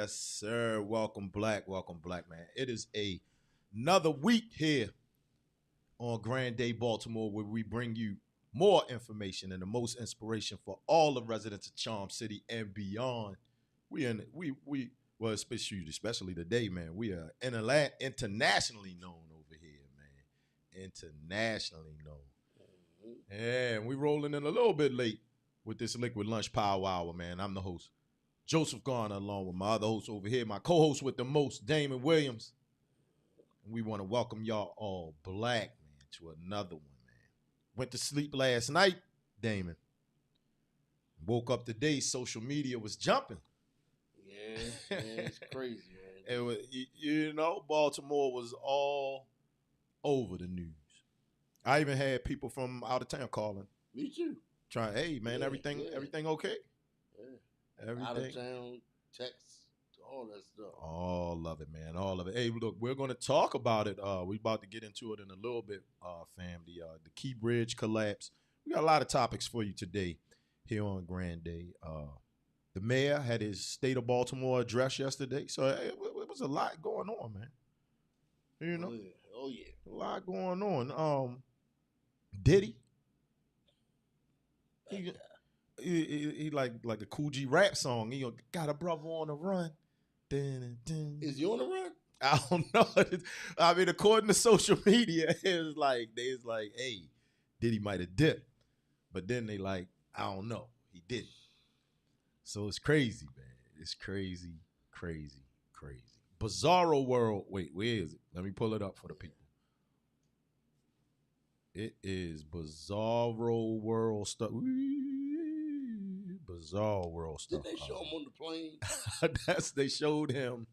Yes, sir. Welcome, Black. Welcome, Black, man. It is another week here on Grand Day Baltimore where we bring you more information and the most inspiration for all the residents of Charm City and beyond. Well, especially today, man. We are internationally known over here, man. Internationally known. And we rolling in a little bit late with this Liquid Lunch Power Hour, man. I'm the host, Joseph Garner, along with my other host over here, my co-host with the most, Damon Williams. And we want to welcome y'all all Black, man, to another one, man. Went to sleep last night, Damon. Woke up today, social media was jumping. Yeah, it's crazy, man. It was, Baltimore was all over the news. I even had people from out of town calling. Me too. Trying, hey, man, everything okay? Yeah. Everything. Out of town, text, all that stuff. All of it, man. All of it. Hey, look, we're going to talk about it. We're about to get into it in a little bit, fam. The Key Bridge collapse. We got a lot of topics for you today here on Grand Day. The mayor had his State of Baltimore address yesterday. So it was a lot going on, man. You know? Oh, yeah. A lot going on. Diddy. He like a Cool G rap song. He got a brother on the run. Dun, dun. Is he on the run? I don't know. I mean, according to social media, they was like, hey, Diddy might have dipped. But then they like, I don't know. He didn't. So it's crazy, man. It's crazy, crazy, crazy. Bizarro world. Wait, where is it? Let me pull it up for the people. It is Bizarro world stuff. Bizarre world stuff. Did they show him on the plane? They showed him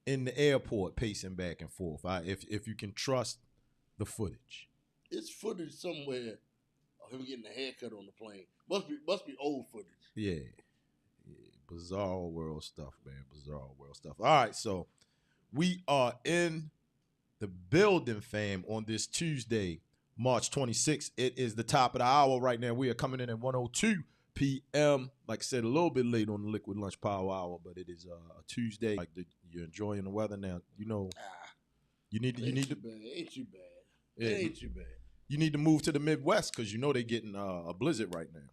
in the airport pacing back and forth. If you can trust the footage. It's footage somewhere of him getting a haircut on the plane. Must be old footage. Yeah. Bizarre world stuff, man. Bizarre world stuff. All right, so we are in the building, fam, on this Tuesday, March 26th. It is the top of the hour right now. We are coming in at 1:02 p.m. Like I said, a little bit late on the Liquid Lunch Power Hour, but it is a Tuesday. You're enjoying the weather now. You know, you need to. Ain't too bad. Yeah, it ain't too bad. You need to move to the Midwest because you know they're getting a blizzard right now.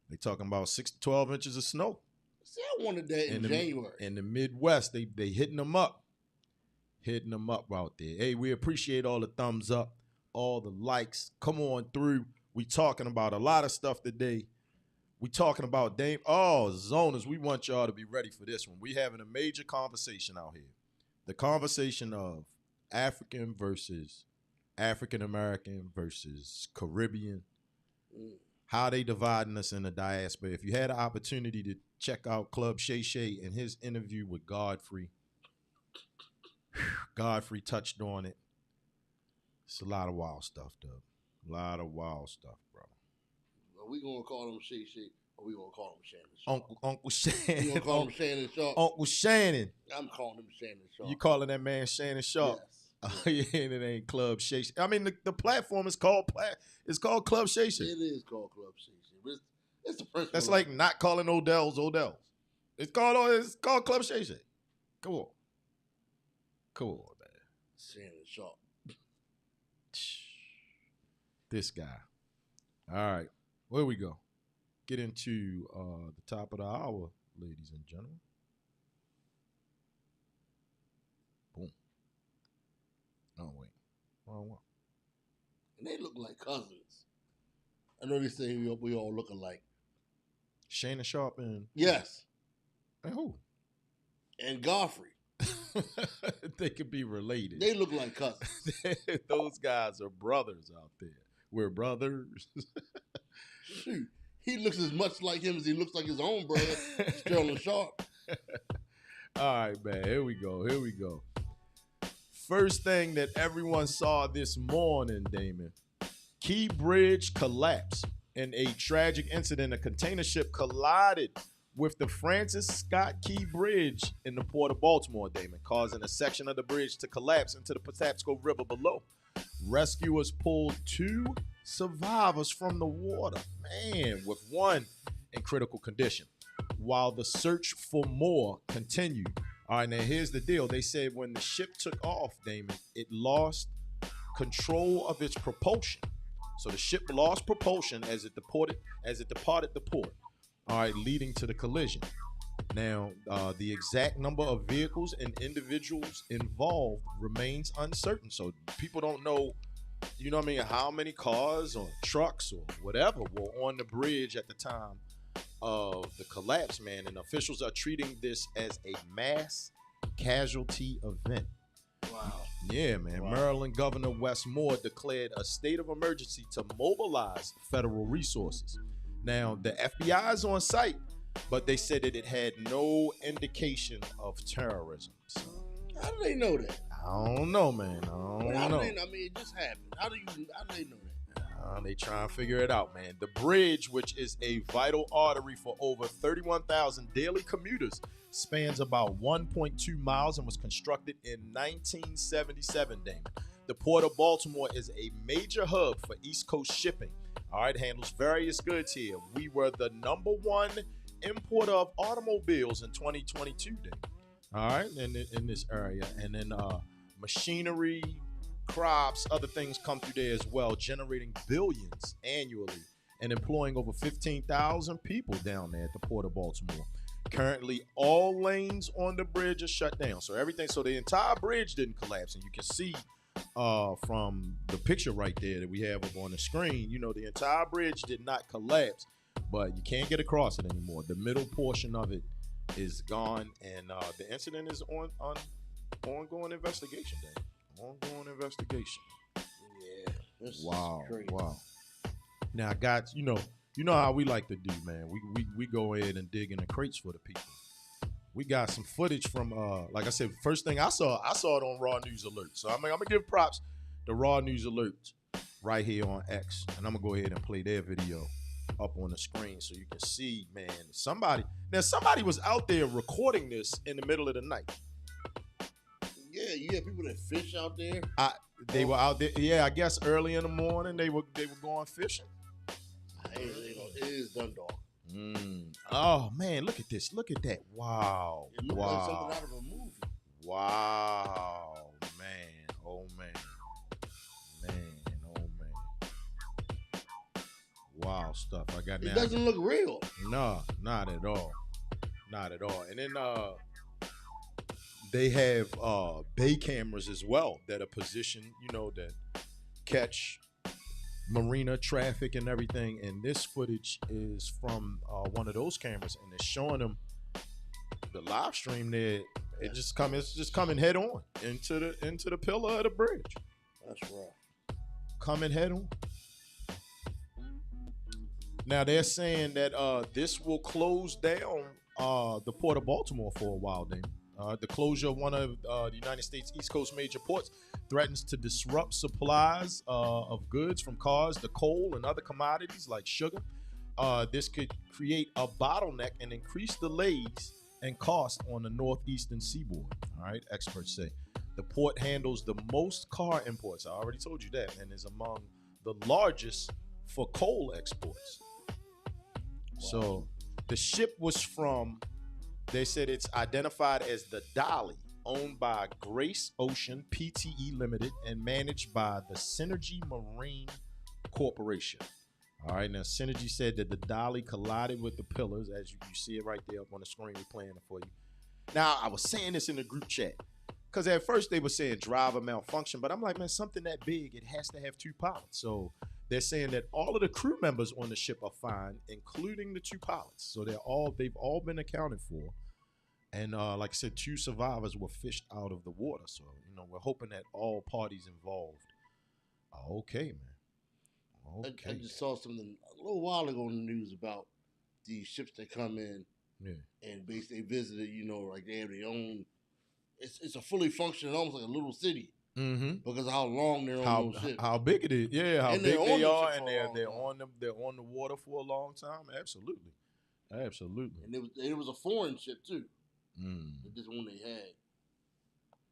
They talking about 6 to 12 inches of snow. See, I wanted that in January. In the Midwest, they hitting them up. Hitting them up out there. Hey, we appreciate all the thumbs up, all the likes. Come on through. We talking about a lot of stuff today. We talking about Dame. Oh, zoners, we want y'all to be ready for this one. We having a major conversation out here. The conversation of African versus African-American versus Caribbean. How they dividing us in the diaspora. If you had an opportunity to check out Club Shay Shay and his interview with Godfrey touched on it. It's a lot of wild stuff, Doug. A lot of wild stuff, bro. Are we going to call him Shay Shay or we going to call him Shannon Sharp? Uncle Shannon. You going to call him Shannon Sharp? Uncle Shannon. I'm calling him Shannon Sharp. You calling that man Shannon Sharp? Yes. Yeah, and it ain't Club Shay Shay. I mean, the platform is called Club Shay Shay. It is called Club Shay Shay. But it's the principle. That's like not calling Odell's. It's called Club Shay Shay. Come on, man. Shannon Sharp. This guy. All right, where we go? Get into the top of the hour, ladies and gentlemen. Boom. Oh, wait. Wrong one. And they look like cousins. I know they say we all look alike. Shannon Sharp and... Yes. And who? And Godfrey. They could be related. They look like cousins. Those guys are brothers out there. We're brothers. Shoot. He looks as much like him as he looks like his own brother, Sterling Sharp. All right, man. Here we go. First thing that everyone saw this morning, Damon. Key Bridge collapsed in a tragic incident. A container ship collided with the Francis Scott Key Bridge in the port of Baltimore, Damon, causing a section of the bridge to collapse into the Patapsco River below. Rescuers pulled 2 survivors from the water, man, with one in critical condition. while the search for more continued. All right, now here's the deal. They said when the ship took off, Damon, it lost control of its propulsion. So the ship lost propulsion as it departed the port. All right, leading to the collision. Now, the exact number of vehicles and individuals involved remains uncertain. So people don't know, you know what I mean, how many cars or trucks or whatever were on the bridge at the time of the collapse, man. And officials are treating this as a mass casualty event. Wow. Yeah, man. Wow. Maryland Governor Wes Moore declared a state of emergency to mobilize federal resources. Now, the FBI is on site, but they said that it had no indication of terrorism. So, how do they know that? I don't know, man. I don't know. I mean, it just happened. How do they know that? They try to figure it out, man. The bridge, which is a vital artery for over 31,000 daily commuters, spans about 1.2 miles and was constructed in 1977, Damon. The Port of Baltimore is a major hub for East Coast shipping. All right, handles various goods here. We were the #1 importer of automobiles in 2022, Damon. All right, in this area. And then machinery, crops, other things come through there as well, generating billions annually and employing over 15,000 people down there at the Port of Baltimore. Currently, all lanes on the bridge are shut down. So the entire bridge didn't collapse. And you can see from the picture right there that we have up on the screen, you know, the entire bridge did not collapse, but you can't get across it anymore. The middle portion of it is gone, and the incident is on ongoing investigation, Dave. Ongoing investigation. Yeah. This wow. Is crazy. Wow. Now, guys, you know how we like to do, man. We go ahead and dig in the crates for the people. We got some footage from, like I said, first thing I saw it on Raw News Alert. So I'm gonna give props to Raw News Alert right here on X, and I'm gonna go ahead and play their video up on the screen so you can see, man. Somebody was out there recording this in the middle of the night. Yeah, you have people that fish out there. They were out there. Yeah, I guess early in the morning they were going fishing. It is Dundalk. Oh man, look at this. Look at that. Wow. It looks like something out of a movie. Wow, man. Oh man. Oh man. Wow stuff. It doesn't look real. No, not at all. Not at all. And then they have bay cameras as well that are positioned, you know, that catch marina traffic and everything. And this footage is from one of those cameras, and it's showing them the live stream there. It's just coming head on into the pillar of the bridge. That's rough. Coming head on. Now they're saying that this will close down the Port of Baltimore for a while, Damon. The closure of one of the United States East Coast major ports threatens to disrupt supplies of goods from cars to coal and other commodities like sugar. This could create a bottleneck and increase delays and costs on the northeastern seaboard. All right, experts say. The port handles the most car imports. I already told you that, and is among the largest for coal exports. Wow. So the ship was from, they said it's identified as the Dolly, owned by Grace Ocean PTE Limited and managed by the Synergy Marine Corporation. All right, now Synergy said that the Dolly collided with the pillars, as you see it right there up on the screen. We're playing it for you. Now, I was saying this in the group chat, because at first they were saying driver malfunction, but I'm like, man, something that big, it has to have two pilots. So they're saying that all of the crew members on the ship are fine, including the two pilots. So they've all been accounted for. And like I said, 2 survivors were fished out of the water. So, you know, we're hoping that all parties involved are okay, man. Okay. I just saw something a little while ago in the news about these ships that come in, and basically visited, you know, like they have their own. It's a fully functioning, almost like a little city, because of how long they're on those ships. How big it is, yeah, how big they are, and they're on the water for a long time. Absolutely. And it was a foreign ship too. This one they had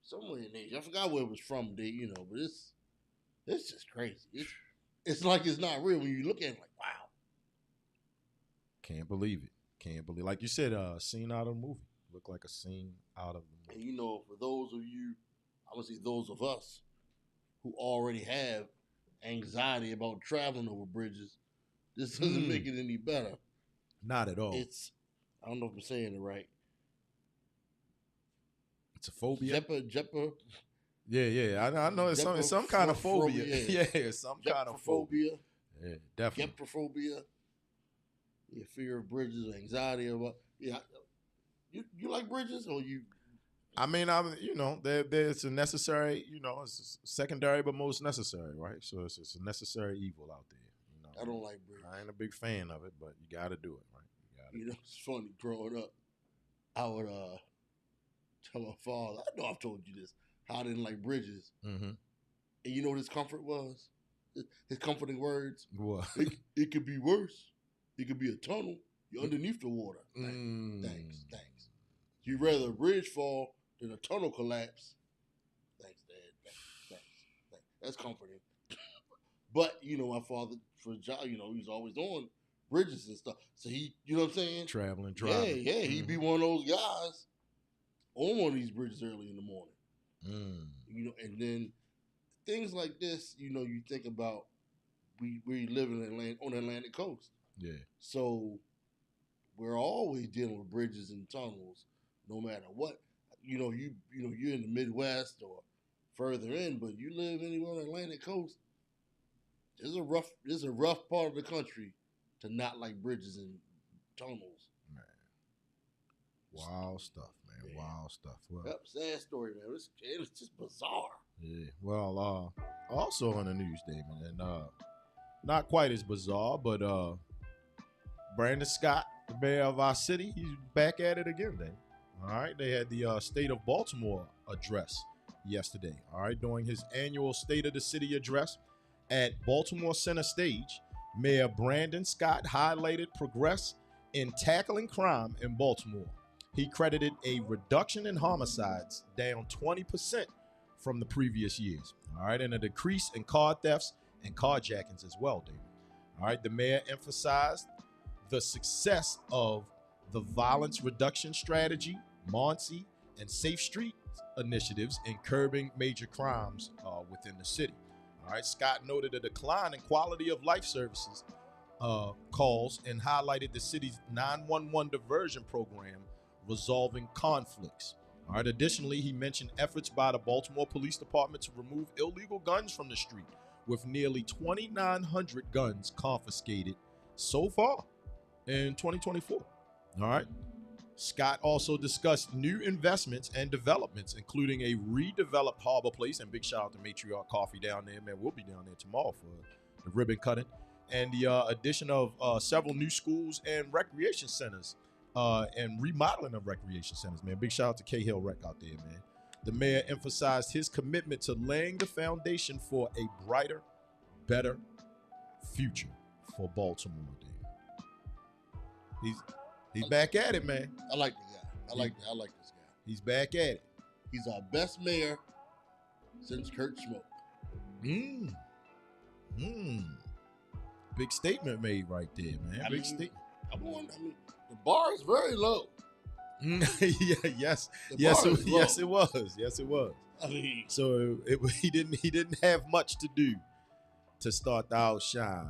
somewhere in Asia. I forgot where it was from. You know, but it's just crazy. It's like it's not real when you look at it. Like, wow, can't believe it. Can't believe, like you said, scene out of the movie. Looked like a scene out of the movie. And for those of you, I would say those of us who already have anxiety about traveling over bridges, this doesn't make it any better. Not at all. I don't know if I'm saying it right. It's a phobia. Jepper. Yeah. I know it's some kind of phobia. Yeah, some kind of phobia. Yeah, definitely. Jeprophobia. Yeah, fear of bridges, anxiety about. Yeah, you like bridges or you? I mean, there's a necessary. It's secondary but most necessary, right? So it's a necessary evil out there. I don't like bridges. I ain't a big fan of it, but you got to do it, right? It's funny. Growing up, I would tell my father. I know I've told you this. How I didn't like bridges. Mm-hmm. And you know what his comfort was? His comforting words. What? It could be worse. It could be a tunnel. You're underneath the water. Thanks. You'd rather a bridge fall than a tunnel collapse. Thanks, Dad. Thanks. That's comforting. But, my father, for a job, he was always on bridges and stuff. So he, you know what I'm saying? Traveling, driving. Yeah. Mm-hmm. He'd be one of those guys on one of these bridges early in the morning. And then things like this, you think about, we live on the Atlantic coast. Yeah. So we're always dealing with bridges and tunnels, no matter what. You're in the Midwest or further in, but you live anywhere on the Atlantic coast. This is a rough part of the country to not like bridges and tunnels. Man. Wild stuff, man. Yeah. Wild stuff. Well, yep, sad story, man. It's just bizarre. Yeah. Well, also on the news, Damon, and not quite as bizarre, but Brandon Scott, the mayor of our city, he's back at it again, Damon. All right. They had the state of Baltimore address yesterday. All right. During his annual State of the City address at Baltimore Center Stage, Mayor Brandon Scott highlighted progress in tackling crime in Baltimore. He credited a reduction in homicides, down 20% from the previous years. All right. And a decrease in car thefts and carjackings as well, David. All right. The mayor emphasized the success of the violence reduction strategy, MONSE, and Safe Streets initiatives in curbing major crimes within the city. All right. Scott noted a decline in quality of life services calls and highlighted the city's 911 diversion program resolving conflicts. All right. Additionally, he mentioned efforts by the Baltimore Police Department to remove illegal guns from the street, with nearly 2,900 guns confiscated so far in 2024. All right. Scott also discussed new investments and developments, including a redeveloped Harbor Place, and big shout out to Matriarch Coffee down there, man. We'll be down there tomorrow for the ribbon cutting, and the addition of several new schools and recreation centers and remodeling of recreation centers, man. Big shout out to K-Hill Rec out there, man. The mayor emphasized his commitment to laying the foundation for a brighter, better future for Baltimore, dude. He's back at it, man. I like the guy. I like this guy. He's back at it. He's our best mayor since Kurt Smoke. Big statement made right there, man. Big statement. Come on. The bar is very low. Yes, it was. I mean, so he didn't have much to do to start the outshine.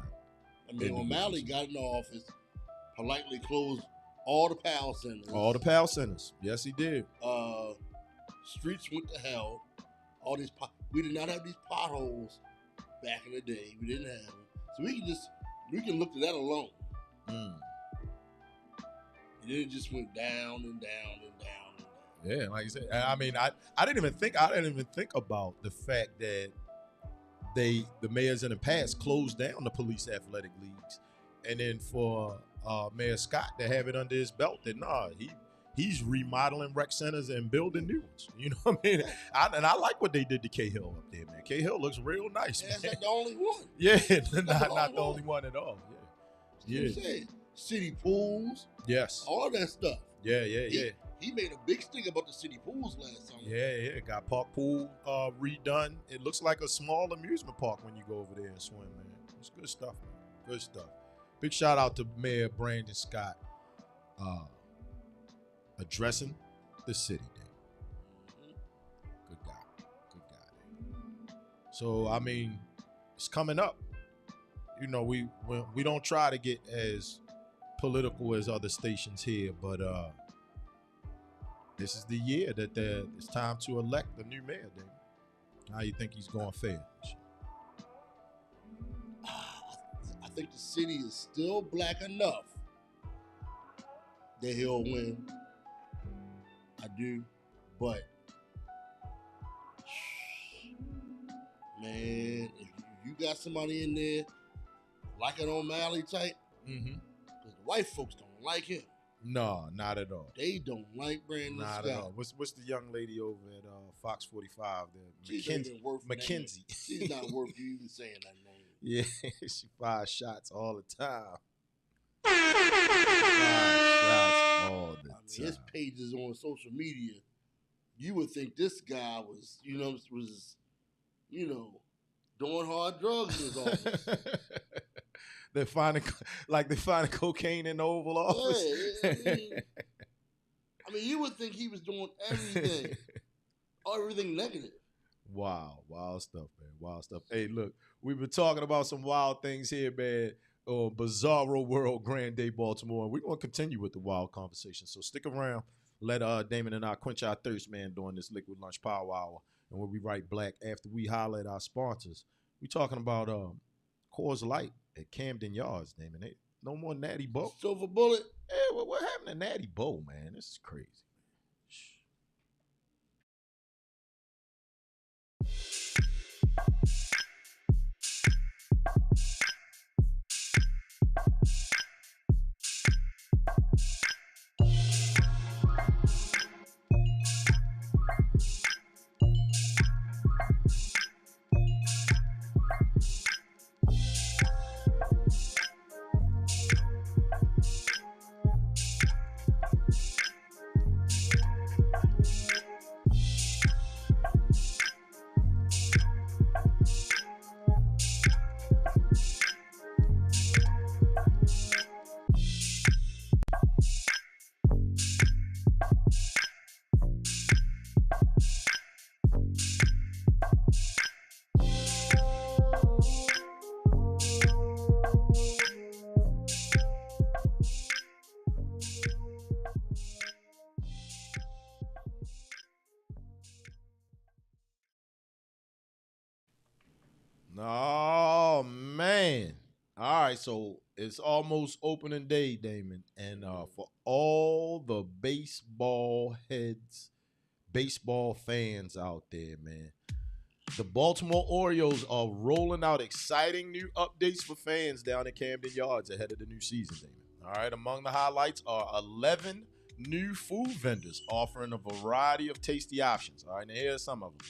I mean, O'Malley got in the office, politely closed all the PAL centers. All the PAL centers. Yes, he did. Streets went to hell. We did not have these potholes back in the day. We didn't have them, so we can look to that alone. And then it just went down and down and down and down. Yeah, like you said. I mean, I didn't even think about the fact that the mayors in the past closed down the police athletic leagues, and then for Mayor Scott to have it under his belt that he's remodeling rec centers and building new ones. You know what I mean? I like what they did to K-Hill up there, man. K-Hill looks real nice. That's not the only one. Yeah, not the only one at all. Yeah. City pools. Yes. All of that stuff. Yeah. He made a big sting about the city pools last summer. Yeah. Got Park Pool redone. It looks like a small amusement park when you go over there and swim, man. It's good stuff, man. Good stuff. Big shout out to Mayor Brandon Scott addressing the city, Damon. Good guy. Good guy, Damon. So, I mean, it's coming up. You know, we don't try to get as political as other stations here, but this is the year that it's time to elect the new mayor, Damon. How you think he's going fair? I think the city is still black enough that he'll win. I do, but man, if you got somebody in there like an O'Malley type, because the white folks don't like him. No, not at all. They don't like Brandon Not Scott. at all. What's the young lady over at Fox 45 there? Mackenzie. She's not worth you even saying that name. Yeah, she fires shots all the time. His pages on social media, you would think this guy was doing hard drugs in his office. They're finding cocaine in the Oval Office. Yeah, I mean, you would think he was doing everything negative. Wow, wild stuff, man. Wild stuff. Hey, look, we've been talking about some wild things here, man. Bizarro World, Grand Day Baltimore. We're going to continue with the wild conversation. So stick around. Let Damon and I quench our thirst, man, during this Liquid Lunch Power Hour. And we'll be right back after we highlight our sponsors. We're talking about Coors Light at Camden Yards, Damon. Hey, no more Natty Bow. Silver Bullet. Hey, what happened to Natty Bow, man? This is crazy. Oh, man. All right, so it's almost opening day, Damon. And for all the baseball heads, baseball fans out there, man, the Baltimore Orioles are rolling out exciting new updates for fans down at Camden Yards ahead of the new season, Damon. All right, among the highlights are 11 new food vendors offering a variety of tasty options. All right, now here's some of them.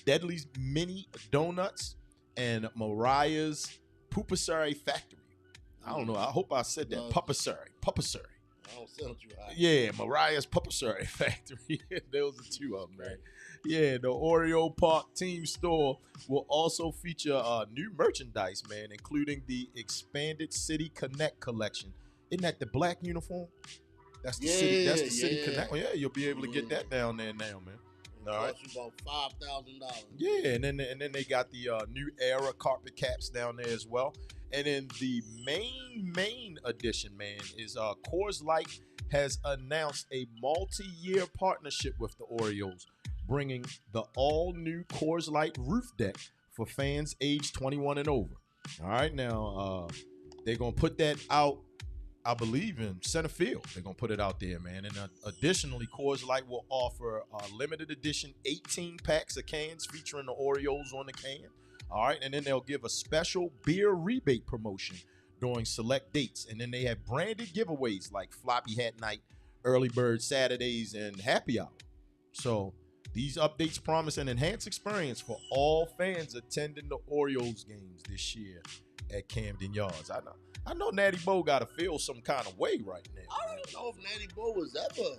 Deadly's Mini Donuts and Mariah's Pupasari Factory. I don't know. I hope I said that. Pupasari. I don't sound too high. Yeah, Mariah's Pupasari Factory. Those are two of them, man. Yeah, the Oreo Park team store will also feature new merchandise, man, including the expanded City Connect collection. Isn't that the black uniform? That's the city. That's the City Connect. Yeah, you'll be able to get that down there now, man. All right. Cost you about $5,000. Yeah, and then they got the new era carpet caps down there as well. And then the main addition, man, is Coors Light has announced a multi-year partnership with the Orioles, bringing the all-new Coors Light roof deck for fans aged 21 and over. All right, now they're gonna put that out, I believe, in center field. They're going to put it out there, man. And additionally, Coors Light will offer limited edition 18 packs of cans featuring the Orioles on the can. All right. And then they'll give a special beer rebate promotion during select dates. And then they have branded giveaways like Floppy Hat Night, Early Bird Saturdays, and Happy Hour. So these updates promise an enhanced experience for all fans attending the Orioles games this year at Camden Yards. I know Natty Bow got to feel some kind of way right now. I don't know if Natty Bow was ever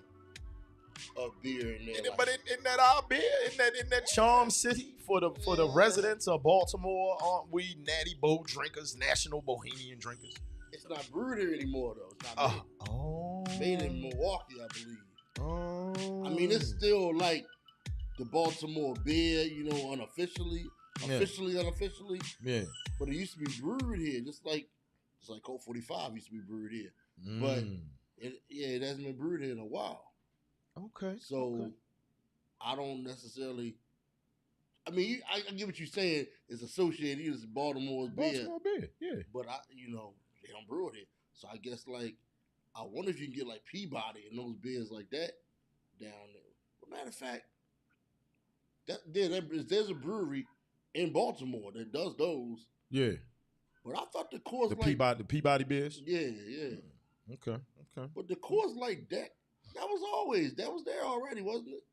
a beer in there. But isn't that our beer? Isn't that Charm City for the residents of Baltimore? Aren't we Natty Bow drinkers, national Bohemian drinkers? It's not brewed here anymore, though. It's not made in Milwaukee, I believe. Oh. I mean, it's still like the Baltimore beer, unofficially. Unofficially. Yeah. But it used to be brewed here, just like Colt 45 used to be brewed here. But it hasn't been brewed here in a while. Okay. So I don't necessarily. I mean, I get what you're saying. It's associated. It's Baltimore's beer. Baltimore beer, yeah. But they don't brew it here. So I guess I wonder if you can get like Peabody and those beers like that down there. Well, matter of fact, there's a brewery in Baltimore that does those. Yeah. But I thought the Coors the Peabody beers. Yeah. Okay. But the Coors Light that was there already, wasn't it?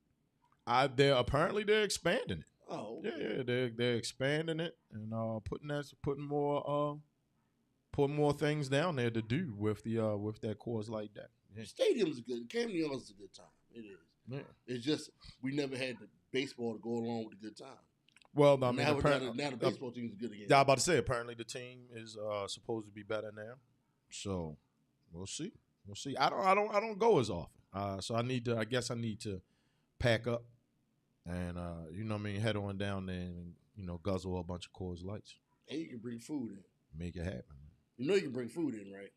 They're expanding it. Oh, okay. Yeah. They're expanding it and putting more things down there to do with that Coors Light that. Yeah. Stadium's good. Camden Yards is a good time. It is. Yeah. It's just we never had the baseball to go along with the good time. Well, I mean, now the baseball team is good again. Yeah, I was about to say apparently the team is supposed to be better now, so we'll see. I don't go as often, so I guess I need to pack up and head on down there and guzzle a bunch of Coors Lights. And you can bring food in. Make it happen. You know you can bring food in, right?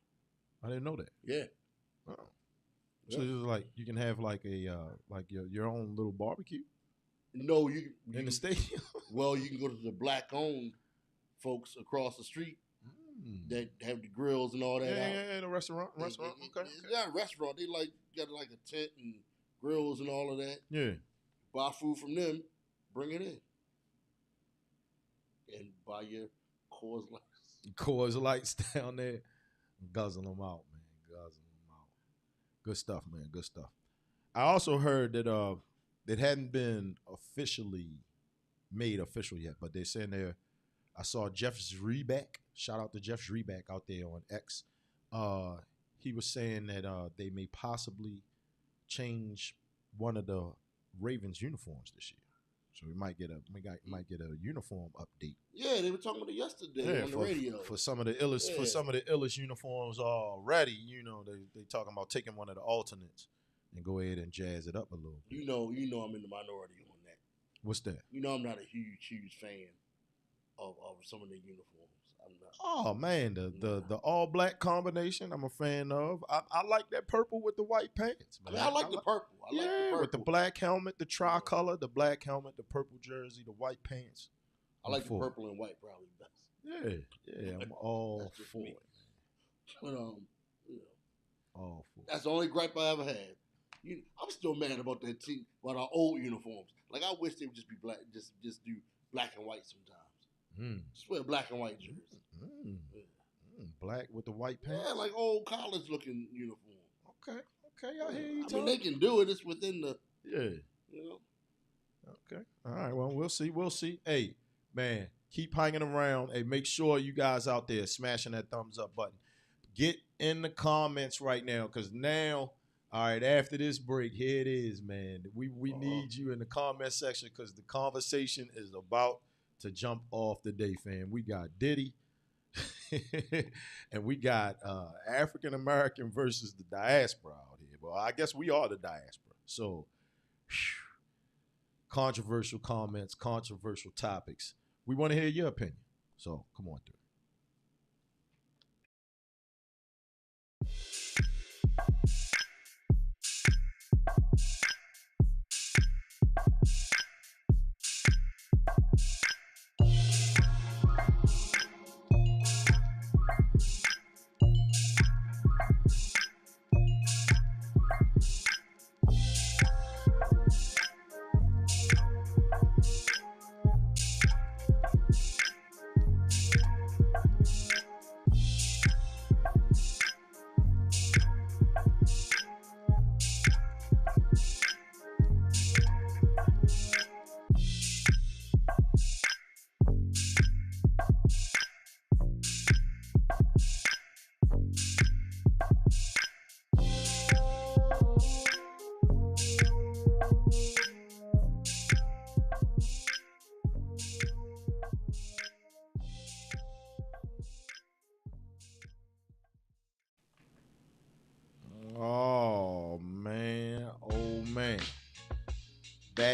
I didn't know that. Yeah. Oh. So it's like you can have like a your own little barbecue. No, in the stadium. Well, you can go to the black-owned folks across the street that have the grills and all that. Yeah, the restaurant. Okay. It's not a restaurant. They got like a tent and grills and all of that. Yeah. Buy food from them, bring it in, and buy your Coors Lights. Coors Lights down there, guzzle them out, man. Guzzle them out. Good stuff, man. Good stuff. I also heard that it hadn't been officially made official yet, but they're saying I saw Jeff Zreback. Shout out to Jeff Zreback out there on X. He was saying that they may possibly change one of the Ravens uniforms this year, so we might get a uniform update. Yeah, they were talking about it yesterday on the radio for some of the illest uniforms already. They talking about taking one of the alternates and go ahead and jazz it up a little bit. You know I'm in the minority on that. What's that? I'm not a huge fan of some of the uniforms. I'm not. Oh man, the all black combination I'm a fan of. I like that purple with the white pants. Man. I like the purple. I like the purple. With the black helmet, the tricolor, the black helmet, the purple jersey, the white pants. I like the purple and white probably best. Yeah, I'm all for it. But all for it. That's the only gripe I ever had. I'm still mad about that team, about our old uniforms. Like I wish they would just be black, just do black and white sometimes. Just wear black and white jerseys. Black with the white pants. Yeah, like old college looking uniform. Okay, I hear you. I mean, they can do it. It's within the Okay, all right. Well, we'll see. Hey, man, keep hanging around. Hey, make sure you guys out there smashing that thumbs up button. Get in the comments right now, because now. All right, after this break, here it is, man. We need you in the comment section because the conversation is about to jump off today, fam. We got Diddy, and we got African American versus the diaspora out here. Well, I guess we are the diaspora. So, controversial comments, controversial topics. We want to hear your opinion. So, come on through.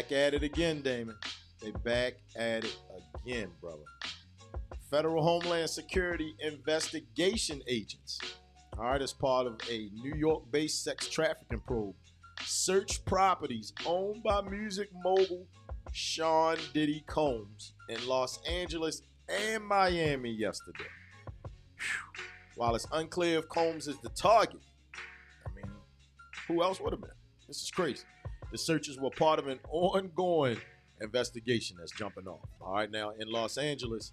back at it again, Damon. They back at it again, brother. Federal Homeland Security investigation agents, all right, as part of a New York-based sex trafficking probe, searched properties owned by music mogul Sean Diddy Combs in Los Angeles and Miami yesterday. Whew. While it's unclear if Combs is the target, I mean, who else would have been? This is crazy. The searches were part of an ongoing investigation that's jumping off. All right, now in Los Angeles,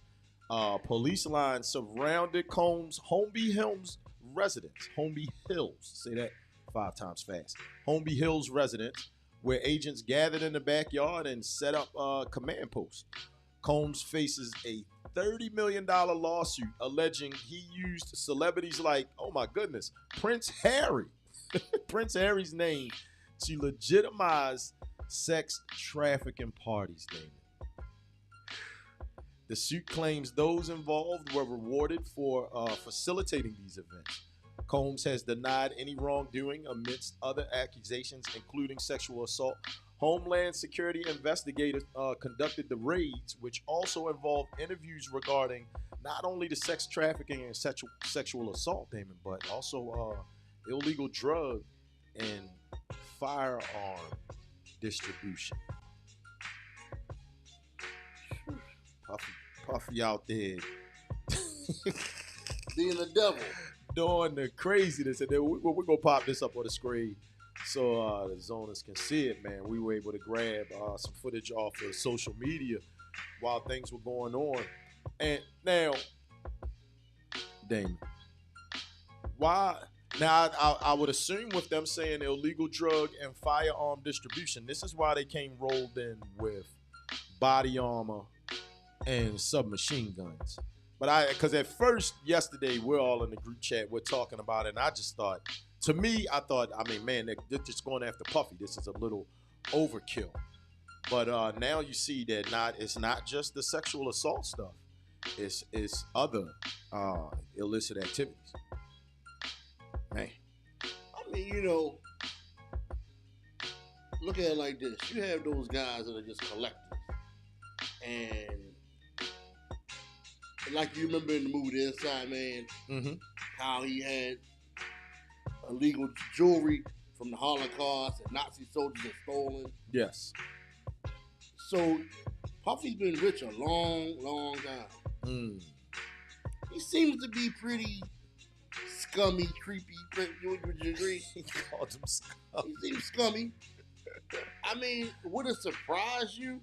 police lines surrounded Combs' Holmby Hills residence. Holmby Hills, say that 5 times fast. Holmby Hills residence, where agents gathered in the backyard and set up a command post. Combs faces a $30 million lawsuit alleging he used celebrities like, oh my goodness, Prince Harry, Prince Harry's name to legitimize sex trafficking parties, Damon. The suit claims those involved were rewarded for facilitating these events. Combs has denied any wrongdoing amidst other accusations, including sexual assault. Homeland Security investigators conducted the raids, which also involved interviews regarding not only the sex trafficking and sexual assault, Damon, but also illegal drug and firearm distribution. Puffy out there being the devil, doing the craziness, and then we're gonna pop this up on the screen so the zoners can see it, man. We were able to grab some footage off of social media while things were going on. And now, Damon, why? Now, I would assume with them saying illegal drug and firearm distribution, this is why they came rolled in with body armor and submachine guns. But because at first, yesterday, we're all in the group chat, we're talking about it, and I just thought, to me, I mean, man, they're just going after Puffy. This is a little overkill. But now you see that it's not just the sexual assault stuff. It's other illicit activities. Man. I mean, look at it like this. You have those guys that are just collectors. And like you remember in the movie The Inside Man, mm-hmm. how he had illegal jewelry from the Holocaust and Nazi soldiers had stolen. Yes. So Puffy's been rich a long, long time. Mm. He seems to be pretty scummy, creepy. Would you agree? He called him scummy. He seems scummy. I mean, would it surprise you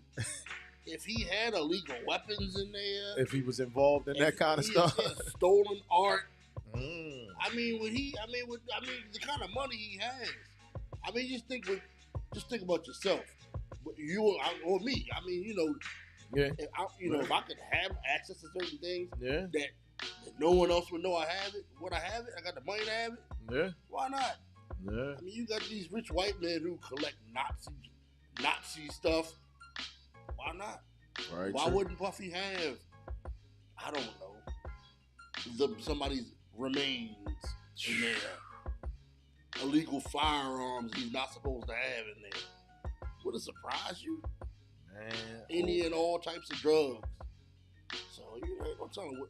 if he had illegal weapons in there? If he was involved in that kind of stuff? Stolen art. Mm. I mean, the kind of money he has. I mean, just think about yourself. You or me. I mean, yeah. If I could have access to certain things, yeah, that no one else would know I have it. Would I have it? I got the money to have it. Yeah. Why not? Yeah. I mean, you got these rich white men who collect Nazi stuff. Why not? Right. Why wouldn't Puffy have? I don't know. Somebody's remains in there. Illegal firearms he's not supposed to have in there. Would it surprise you? Man. Any and all types of drugs. So I'm telling you,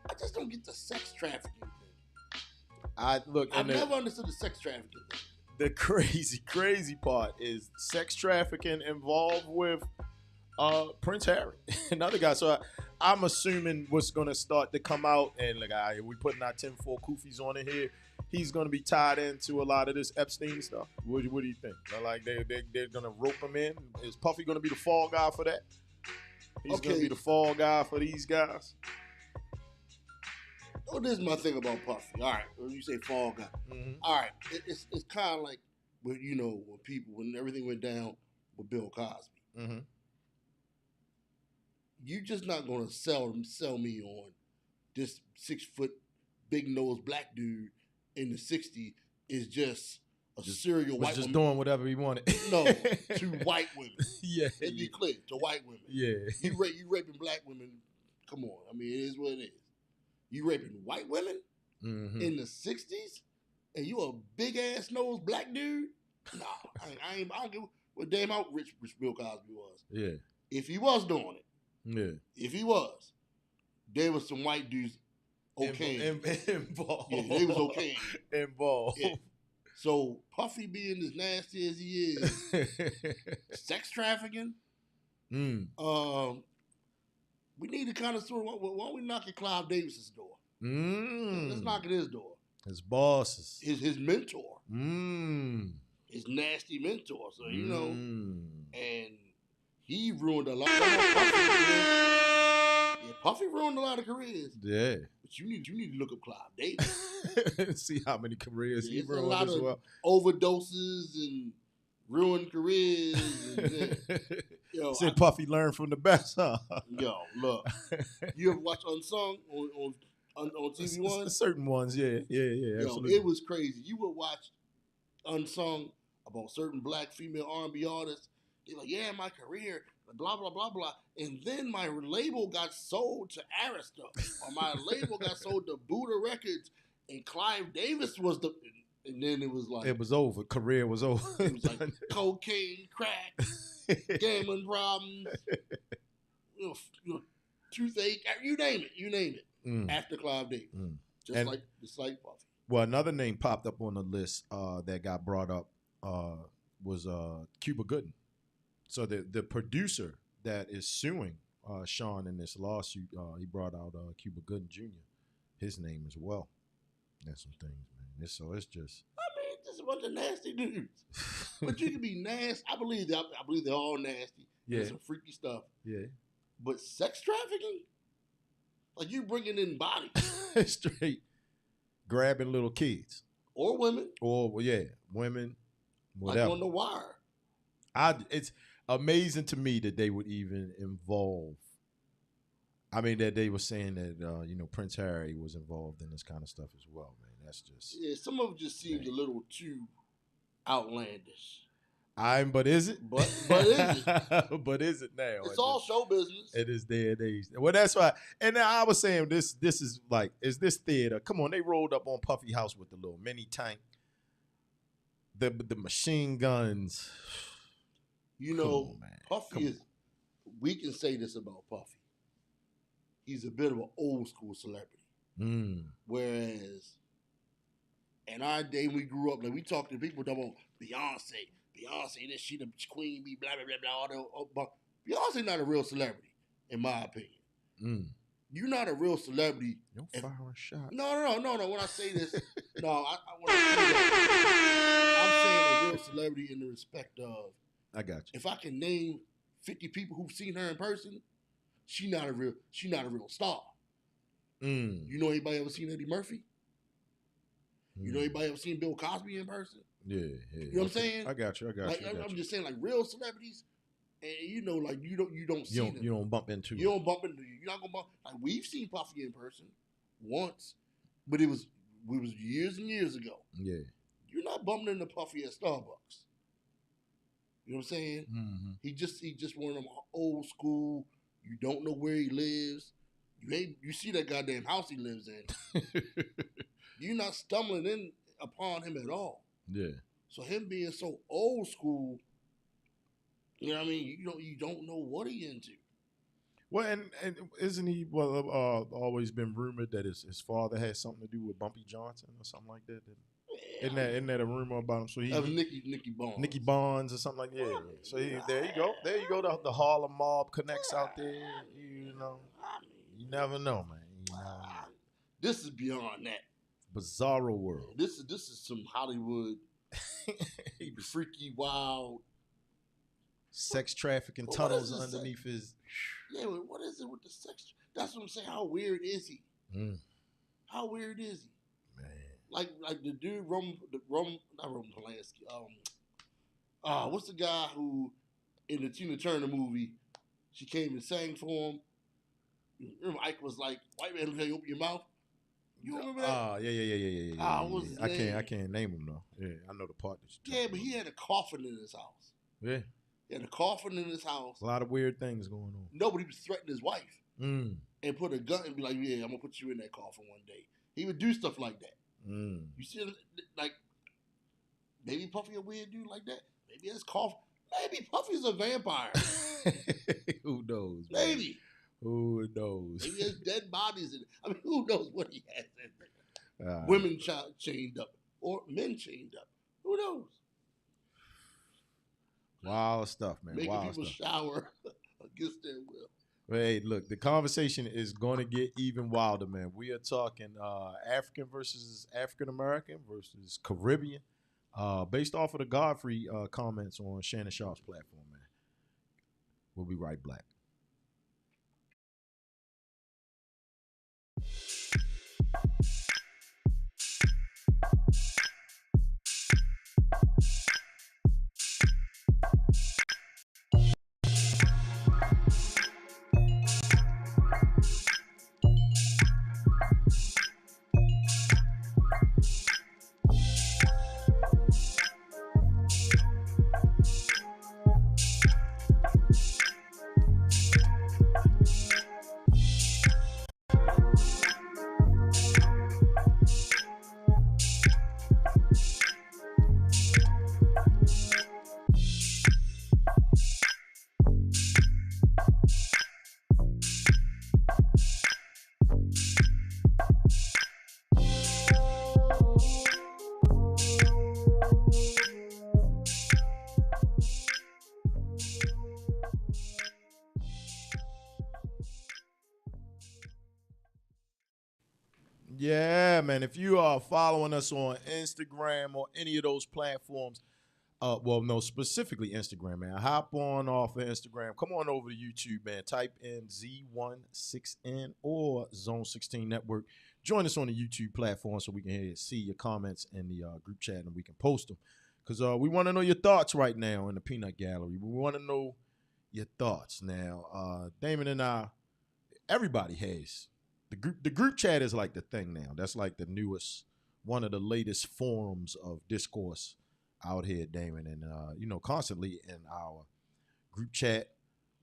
I just don't get the sex trafficking thing. I've never understood the sex trafficking thing. The crazy part is sex trafficking involved with Prince Harry, another guy. So I'm assuming what's going to start to come out, and like, we putting our 10-4 koofies on it here. He's going to be tied into a lot of this Epstein stuff. What do you think? Like they're going to rope him in? Is Puffy going to be the fall guy for that? He's going to be the fall guy for these guys? Oh, this is my thing about Puffy. All right, when you say fall guy. Mm-hmm. All right, it's kind of like when everything went down with Bill Cosby. Mm-hmm. You're just not going to sell me on this 6-foot, big-nosed black dude in the 60s is just a serial white woman. Doing whatever he wanted. No, to white women. Yeah. Let's be clear, to white women. Yeah. You raping black women, come on. I mean, it is what it is. You raping white women in the 60s, and you a big-ass nosed black dude? No, I don't give Well, damn how rich Bill Cosby was. Yeah. If he was doing it. Yeah. If he was, there was some white dudes involved. Yeah, they was okay. Involved. Yeah. So Puffy being as nasty as he is, sex trafficking. We need to kind of sort of, why don't we knock at Clive Davis's door? Let's knock at his door. His bosses. His mentor. His nasty mentor. So, you know, and he ruined a lot of Puffy ruined a lot of careers. Yeah. But you need to look up Clive Davis. See how many careers he ruined a lot as well. Overdoses and ruined careers. And, yo, Said Puffy learned from the best, huh? Yo, look. You ever watch Unsung on TV One? Certain ones, yeah, Yo, absolutely. it was crazy. You would watch Unsung about certain black female R&B artists. They're like, yeah, my career, blah, blah, blah, blah. And then my label got sold to Arista. Or my label got sold to Buddha Records. And Clive Davis was the... And then it was like... It was over. Career was over. It was like cocaine, crack, gambling problems, toothache, you name it. After Clive Davis. Just like Puffy. Well, another name popped up on the list that got brought up was Cuba Gooding. So the producer that is suing Sean in this lawsuit, he brought out Cuba Gooding Jr., his name as well. That's some things, man. So it's just... I mean, just a bunch of nasty dudes. But you can be nasty. I believe they're all nasty. Yeah. There's some freaky stuff. Yeah. But sex trafficking? Like you bringing in bodies. Straight grabbing little kids. Or women. Or, yeah, women, whatever. Like on the wire. It's amazing to me that they would even involve... I mean, that they were saying that, Prince Harry was involved in this kind of stuff as well, man. That's just... Yeah, some of it just seems a little too outlandish. But is it? But is it? But is it now? It's all show business. It is day and age. Well, that's why. And I was saying this is like, is this theater? Come on, they rolled up on Puffy House with the little mini tank, the machine guns. You know, Puffy is... We can say this about Puffy. He's a bit of an old school celebrity. Whereas in our day we grew up, like we talked to people about Beyonce, this she the queen, blah blah blah blah. But Beyonce not a real celebrity, in my opinion. You're not a real celebrity. Don't fire a shot. No. When I say this, when I say that, I'm saying a real celebrity in the respect of. I got you. If I can name 50 people who've seen her in person, she not a real star. You know anybody ever seen Eddie Murphy? You know anybody ever seen Bill Cosby in person? Yeah. You know what I'm saying? I got you. I'm just saying, like real celebrities, and like you don't see them. You don't bump into. You don't bump into. You're not gonna bump. Like we've seen Puffy in person once, but it was years and years ago. Yeah. You're not bumping into Puffy at Starbucks. You know what I'm saying? He just one of them old school. You don't know where he lives. You see that goddamn house he lives in. You're not stumbling in upon him at all. Yeah. So him being so old school, you know what I mean? You don't know what he into. Well, and isn't he always been rumored that his father had something to do with Bumpy Johnson or something like that? Isn't that a rumor about him? So Nicky Bonds. Nicky Bonds or something like that. Yeah. So there you go. There you go. The Harlem mob connects out there. You never know, man. This is beyond that. Bizarro world. This is some Hollywood freaky, wild sex trafficking tunnels underneath his. Yeah, but what is it with the sex? That's what I'm saying. How weird is he? How weird is he? Man. Like the dude not Roman Polanski. What's the guy who in the Tina Turner movie? She came and sang for him. Remember Ike was like, "White man, can you open your mouth?" You remember that? Yeah. What's his name? I can't name him though. Yeah, I know the part that you. Yeah, but he had a coffin in his house. Yeah. He had a coffin in his house. A lot of weird things going on. Nobody was threatening his wife and put a gun and be like, "Yeah, I'm gonna put you in that coffin one day." He would do stuff like that. You see, like maybe Puffy a weird dude like that. Maybe his coffin. Maybe Puffy's a vampire. Who knows? Maybe. Man? Who knows? Maybe he has dead bodies. Who knows what he has in there? Women chained up or men chained up. Who knows? Wild stuff, man. Making Wild people stuff. shower against their will. Hey, look, the conversation is going to get even wilder, man. We are talking African versus African American versus Caribbean, based off of the Godfrey comments on Shannon Sharp's platform, man. We'll be right back. Yeah, man. If you are following us on Instagram or any of those platforms, well, no, specifically Instagram, man. Hop on off of Instagram. Come on over to YouTube, man. Type in Z16N or Zone 16 Network. Join us on the YouTube platform so we can see your comments in the group chat and we can post them. Because we want to know your thoughts right now in the Peanut Gallery. We want to know your thoughts. Now, Damon and I, everybody has. The group chat is like the thing now. That's like the newest, one of the latest forums of discourse out here, Damon. And, constantly in our group chat,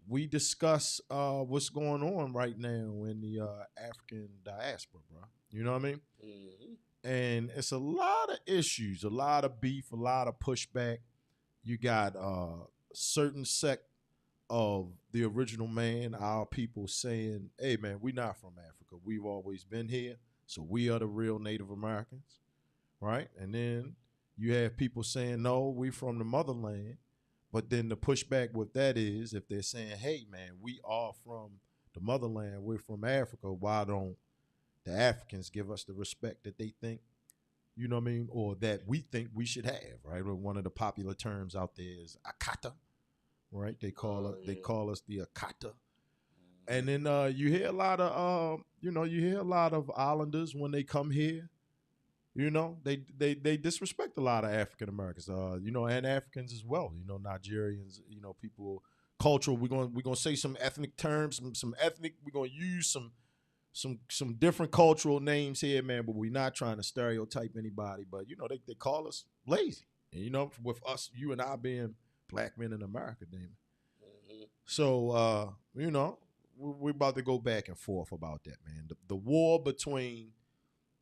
we discuss what's going on right now in the African diaspora, bro. You know what I mean? Mm-hmm. And it's a lot of issues, a lot of beef, a lot of pushback. You got a certain sect of the original man, our people saying, hey, man, we're not from Africa. We've always been here, so we are the real Native Americans, right? And then you have people saying, no, we from the motherland. But then the pushback with that is if they're saying, hey, man, we are from the motherland, we're from Africa, why don't the Africans give us the respect that they think, you know what I mean, or that we think we should have, right? Or one of the popular terms out there is Akata. Right, they call us. They call us the Akata, and then you hear a lot of you hear a lot of islanders when they come here. They disrespect a lot of African Americans. And Africans as well. Nigerians. People cultural. We're gonna say some ethnic terms, some ethnic. We're gonna use some different cultural names here, man. But we're not trying to stereotype anybody. But they call us lazy. And with us, you and I being Black men in America, Damon. Mm-hmm. So, we're about to go back and forth about that, man. The war between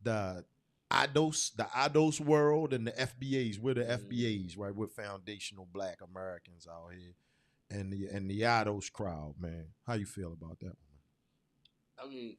the IDOS world and the FBAs. We're the FBAs, right? We're foundational Black Americans out here, and the IDOS crowd, man. How you feel about that one? I mean,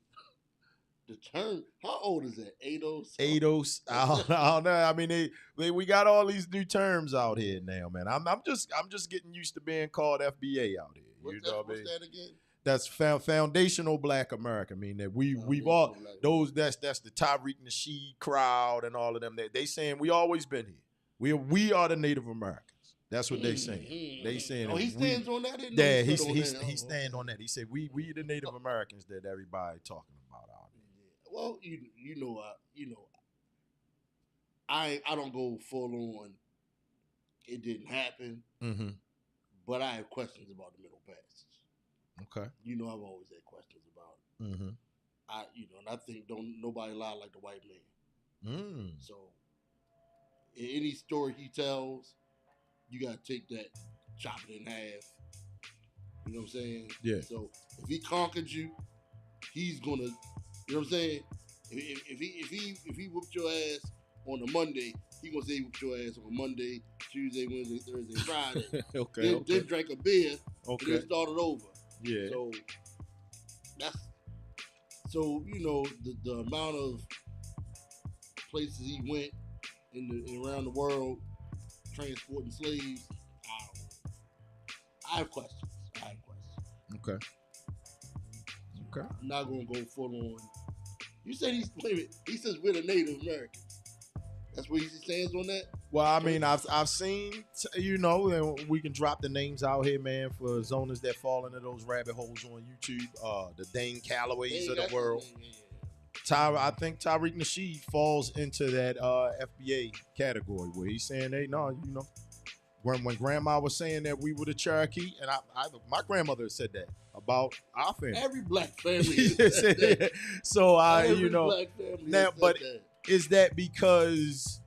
the term, how old is that? ADOS? ADOS. I don't know. I mean, we got all these new terms out here now, man. I'm just getting used to being called FBA out here. What's that again? That's foundational Black America. I mean that we've all those that's the Tariq Nasheed crowd and all of them. They saying we always been here. We are the Native Americans. That's what they saying. They saying. Oh, he stands on that. Yeah, he stands on that. He said we the Native Americans that everybody talking about out here. Well, I don't go full on. It didn't happen, but I have questions about the Middle Passage. Okay, I've always had questions about it. And I think don't nobody lie like the white man. So, in any story he tells, you gotta take that, chop it in half. You know what I'm saying? Yeah. So if he conquered you, he's gonna. You know what I'm saying? If he whooped your ass on a Monday, he gonna say he whooped your ass on a Monday, Tuesday, Wednesday, Thursday, Friday. Okay. Then drank a beer. Okay. And then started over. Yeah. So the amount of places he went around the world transporting slaves. I have questions. Okay. I'm not gonna go full on. You said he says we're the Native Americans. That's where he stands on that. Well, I mean, I've seen, and we can drop the names out here, man, for zoners that fall into those rabbit holes on YouTube. The Dane Callaways of the world. I think Tariq Nasheed falls into that FBA category where he's saying, hey, no, when Grandma was saying that we were the Cherokee, and my grandmother said that about our family. Every black family said that. So Every black family now, but that. Is that because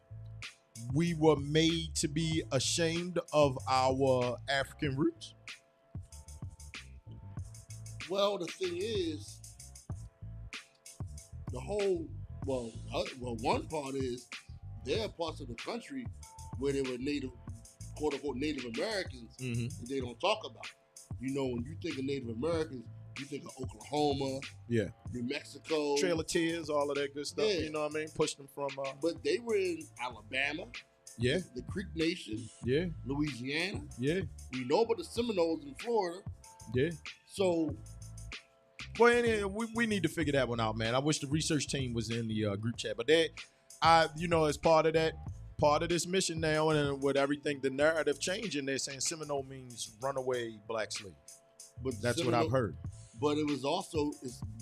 we were made to be ashamed of our African roots? Well, the thing is, one part is there are parts of the country where they were native, quote unquote, Native Americans, that they don't talk about. When you think of Native Americans, you think of Oklahoma, New Mexico, Trail of Tears, all of that good stuff. Yeah. You know what I mean? Pushed them from. But they were in Alabama. Yeah. The Creek Nation. Yeah. Louisiana. Yeah. We know about the Seminoles in Florida. Yeah. So. Well, anyway, we need to figure that one out, man. I wish the research team was in the group chat, but as part of this mission now, and with everything, the narrative changing, they're saying Seminole means runaway black slave. But that's what I've heard. But it's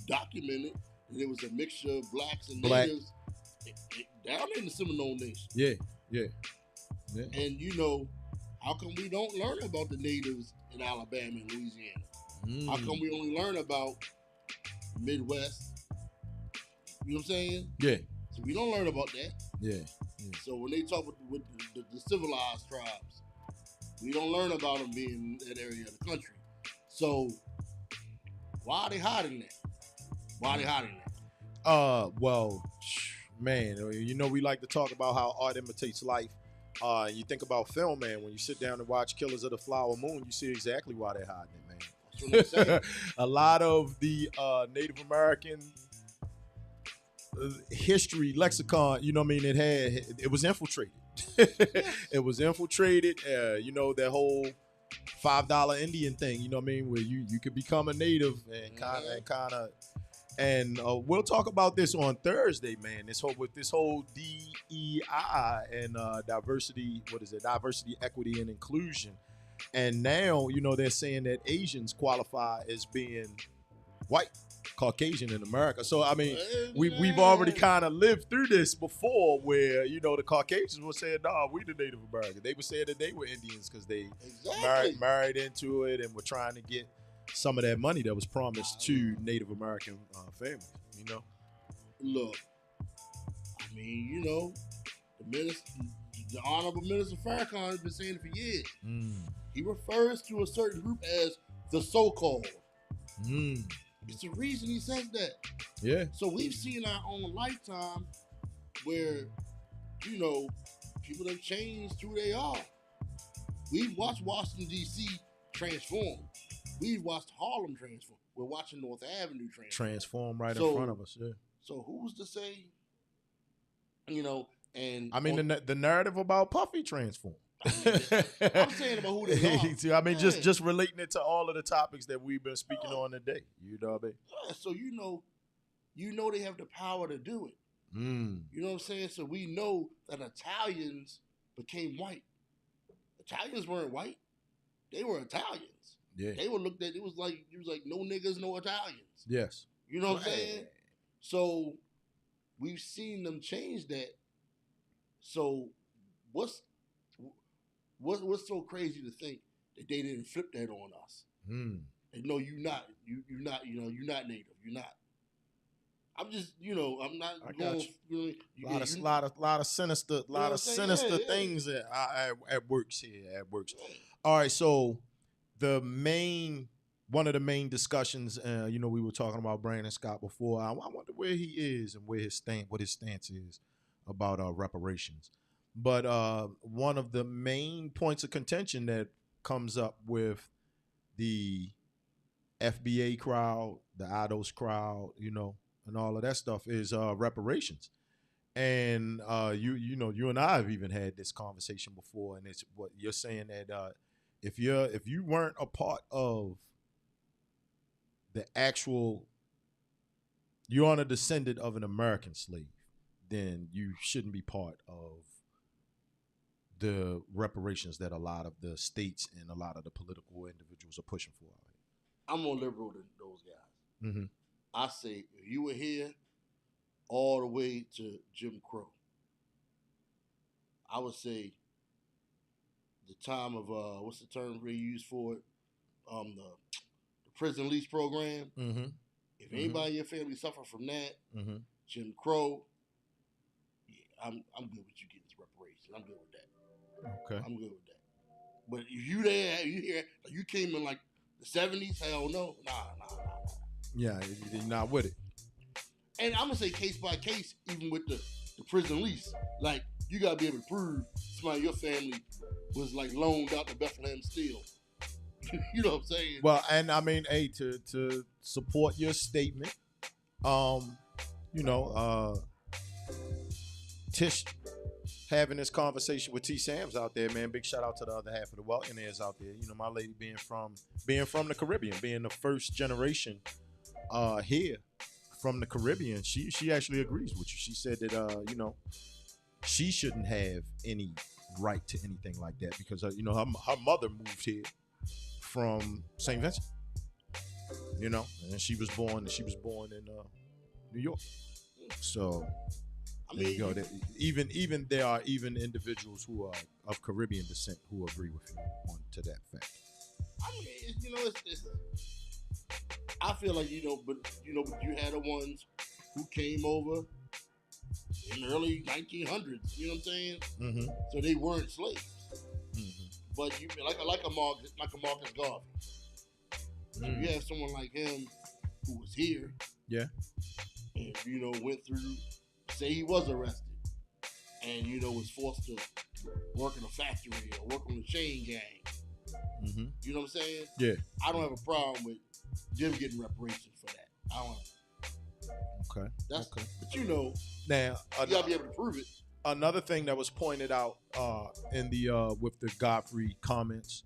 documented that it was a mixture of blacks and natives down in the Seminole Nation. Yeah. And how come we don't learn about the natives in Alabama and Louisiana? How come we only learn about Midwest? You know what I'm saying? Yeah. So we don't learn about that. Yeah. So when they talk with the civilized tribes, we don't learn about them being in that area of the country. So why are they hiding that? Well, man, we like to talk about how art imitates life. You think about film, man. When you sit down and watch Killers of the Flower Moon, you see exactly why they're hiding it, man. That's what I'm saying. A lot of the Native American history lexicon, it was infiltrated. It was infiltrated. That whole $5 Indian thing, where you could become a native and we'll talk about this on Thursday, man. This whole DEI and diversity, diversity, equity, and inclusion. And now, they're saying that Asians qualify as being white, Caucasian in America. So, I mean, we've already kind of lived through this before where, the Caucasians were saying, nah, we the Native Americans. They were saying that they were Indians because they married into it and were trying to get some of that money that was promised to Native American families, Look, I mean, the Honorable Minister Farrakhan has been saying it for years. He refers to a certain group as the so-called. It's the reason he says that. Yeah. So we've seen our own lifetime where, people have changed who they are. We've watched Washington, D.C. transform. We've watched Harlem transform. We're watching North Avenue transform right in front of us. Yeah. So who's to say, and I mean, the narrative about Puffy transformed. I'm saying about who they are. I mean, just relating it to all of the topics that we've been speaking on today. You know what I mean? Yeah, so they have the power to do it. You know what I'm saying? So we know that Italians became white. Italians weren't white. They were Italians. Yeah. They were looked at, it was like no niggas, no Italians. Yes. You know what I'm saying? So we've seen them change that. So what's so crazy to think that they didn't flip that on us? And no, you're not native. You're not. I'm just, I'm not going. Really, lot of sinister things at works here. At works. All right, so one of the main discussions, we were talking about Brandon Scott before. I wonder where he is and what his stance is about reparations. But one of the main points of contention that comes up with the FBA crowd, the IDOS crowd, and all of that stuff is reparations. And you and I have even had this conversation before, and it's what you're saying that if you weren't a part of the actual, you're on a descendant of an American slave, then you shouldn't be part of the reparations that a lot of the states and a lot of the political individuals are pushing for. I'm more liberal than those guys. Mm-hmm. I say if you were here all the way to Jim Crow, I would say the time of what's the term they use for it? The prison lease program. Mm-hmm. If anybody in your family suffer from that, mm-hmm. Jim Crow, yeah, I'm good with you getting this reparation. I'm good with that. Okay. I'm good with that. But if you there, you here, like you came in like the 70s, hell no. Nah. Yeah, you're not with it. And I'm gonna say case by case, even with the prison lease. Like, you gotta be able to prove somebody in your family was like loaned out to Bethlehem Steel. You know what I'm saying? Well, and I mean, hey, to support your statement, Tish having this conversation with T. Sam's out there, man. Big shout out to the other half of the Wellionaires out there. My lady being from the Caribbean, being the first generation here from the Caribbean, she actually agrees with you. She said that she shouldn't have any right to anything like that because her mother moved here from St. Vincent, and she was born in New York. So there you go. Even there are even individuals who are of Caribbean descent who agree with you to that fact. I mean, it's I feel like but you had the ones who came over in the early 1900s. You know what I'm saying? Mm-hmm. So they weren't slaves. Mm-hmm. But you like a Marcus Garvey. So you have someone like him who was here. Yeah. And went through. Say he was arrested, and was forced to work in a factory or work on the chain gang. Mm-hmm. You know what I'm saying? Yeah. I don't have a problem with them getting reparations for that. I don't. Okay. Okay. But now you gotta be able to prove it. Another thing that was pointed out in the with the Godfrey comments,